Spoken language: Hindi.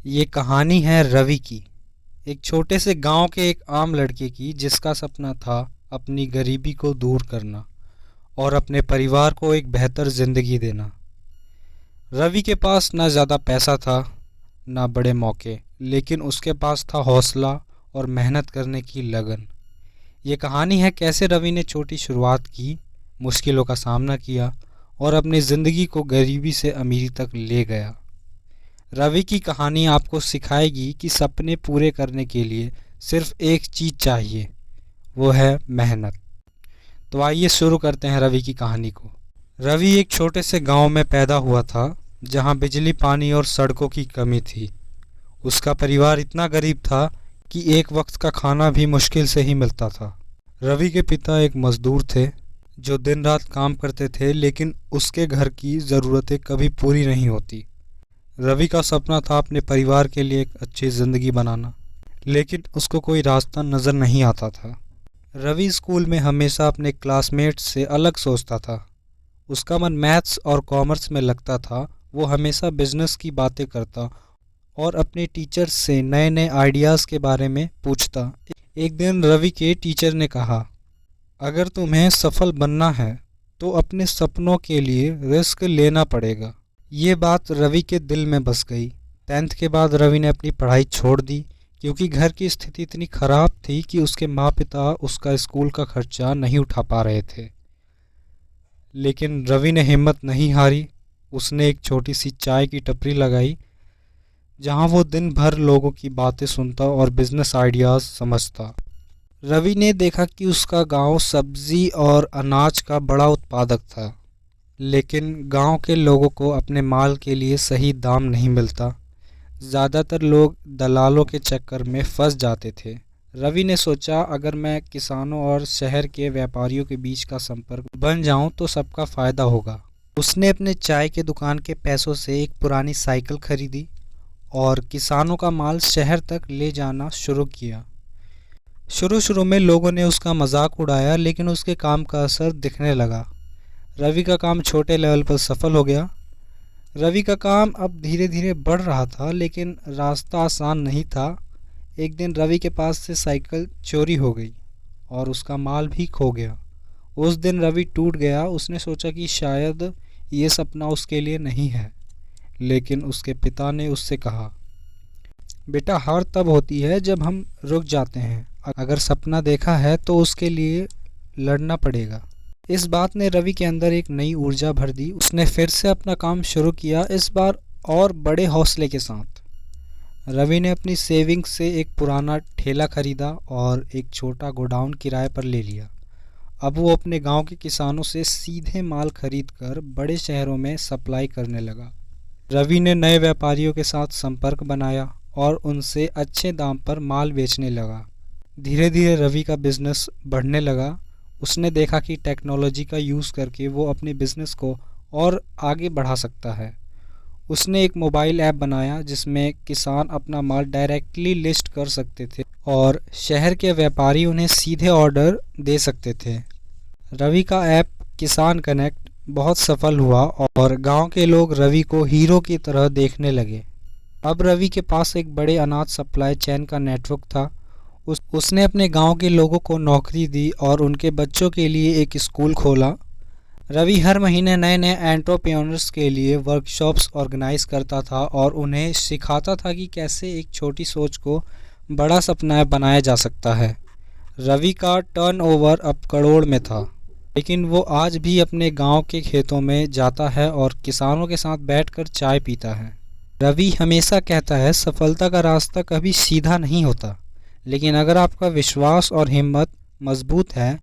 ये कहानी है रवि की। एक छोटे से गांव के एक आम लड़के की जिसका सपना था अपनी गरीबी को दूर करना और अपने परिवार को एक बेहतर ज़िंदगी देना। रवि के पास ना ज़्यादा पैसा था, ना बड़े मौके, लेकिन उसके पास था हौसला और मेहनत करने की लगन। ये कहानी है कैसे रवि ने छोटी शुरुआत की, मुश्किलों का सामना किया और अपनी ज़िंदगी को गरीबी से अमीरी तक ले गया। रवि की कहानी आपको सिखाएगी कि सपने पूरे करने के लिए सिर्फ एक चीज़ चाहिए, वो है मेहनत। तो आइए शुरू करते हैं रवि की कहानी को। रवि एक छोटे से गांव में पैदा हुआ था जहां बिजली, पानी और सड़कों की कमी थी। उसका परिवार इतना गरीब था कि एक वक्त का खाना भी मुश्किल से ही मिलता था। रवि के पिता एक मजदूर थे जो दिन रात काम करते थे, लेकिन उसके घर की ज़रूरतें कभी पूरी नहीं होती। रवि का सपना था अपने परिवार के लिए एक अच्छी ज़िंदगी बनाना, लेकिन उसको कोई रास्ता नज़र नहीं आता था। रवि स्कूल में हमेशा अपने क्लासमेट्स से अलग सोचता था। उसका मन मैथ्स और कॉमर्स में लगता था। वो हमेशा बिजनेस की बातें करता और अपने टीचर से नए नए आइडियाज़ के बारे में पूछता। एक दिन रवि के टीचर ने कहा, अगर तुम्हें सफल बनना है तो अपने सपनों के लिए रिस्क लेना पड़ेगा। ये बात रवि के दिल में बस गई। 10th के बाद रवि ने अपनी पढ़ाई छोड़ दी क्योंकि घर की स्थिति इतनी ख़राब थी कि उसके माँ पिता उसका स्कूल का खर्चा नहीं उठा पा रहे थे। लेकिन रवि ने हिम्मत नहीं हारी। उसने एक छोटी सी चाय की टपरी लगाई जहाँ वो दिन भर लोगों की बातें सुनता और बिजनेस आइडियाज़ समझता। रवि ने देखा कि उसका गांव सब्जी और अनाज का बड़ा उत्पादक था, लेकिन गांव के लोगों को अपने माल के लिए सही दाम नहीं मिलता। ज़्यादातर लोग दलालों के चक्कर में फंस जाते थे। रवि ने सोचा, अगर मैं किसानों और शहर के व्यापारियों के बीच का संपर्क बन जाऊं तो सबका फ़ायदा होगा। उसने अपने चाय के दुकान के पैसों से एक पुरानी साइकिल खरीदी और किसानों का माल शहर तक ले जाना शुरू किया। शुरू शुरू में लोगों ने उसका मजाक उड़ाया, लेकिन उसके काम का असर दिखने लगा। रवि का काम छोटे लेवल पर सफल हो गया। रवि का काम अब धीरे धीरे बढ़ रहा था, लेकिन रास्ता आसान नहीं था। एक दिन रवि के पास से साइकिल चोरी हो गई और उसका माल भी खो गया। उस दिन रवि टूट गया। उसने सोचा कि शायद ये सपना उसके लिए नहीं है, लेकिन उसके पिता ने उससे कहा, बेटा, हार तब होती है जब हम रुक जाते हैं। अगर सपना देखा है तो उसके लिए लड़ना पड़ेगा। इस बात ने रवि के अंदर एक नई ऊर्जा भर दी। उसने फिर से अपना काम शुरू किया, इस बार और बड़े हौसले के साथ। रवि ने अपनी सेविंग्स से एक पुराना ठेला खरीदा और एक छोटा गोडाउन किराए पर ले लिया। अब वो अपने गांव के किसानों से सीधे माल खरीद कर बड़े शहरों में सप्लाई करने लगा। रवि ने नए व्यापारियों के साथ संपर्क बनाया और उनसे अच्छे दाम पर माल बेचने लगा। धीरे धीरे रवि का बिजनेस बढ़ने लगा। उसने देखा कि टेक्नोलॉजी का यूज़ करके वो अपने बिजनेस को और आगे बढ़ा सकता है। उसने एक मोबाइल ऐप बनाया जिसमें किसान अपना माल डायरेक्टली लिस्ट कर सकते थे और शहर के व्यापारी उन्हें सीधे ऑर्डर दे सकते थे। रवि का ऐप किसान कनेक्ट बहुत सफल हुआ और गांव के लोग रवि को हीरो की तरह देखने लगे। अब रवि के पास एक बड़े अनाज सप्लाई चेन का नेटवर्क था। उसने अपने गांव के लोगों को नौकरी दी और उनके बच्चों के लिए एक स्कूल खोला। रवि हर महीने नए नए एंटरप्रेन्योर्स के लिए वर्कशॉप्स ऑर्गेनाइज करता था और उन्हें सिखाता था कि कैसे एक छोटी सोच को बड़ा सपना बनाया जा सकता है। रवि का टर्नओवर अब करोड़ में था, लेकिन वो आज भी अपने गांव के खेतों में जाता है और किसानों के साथ बैठकर चाय पीता है। रवि हमेशा कहता है, सफलता का रास्ता कभी सीधा नहीं होता, लेकिन अगर आपका विश्वास और हिम्मत मजबूत है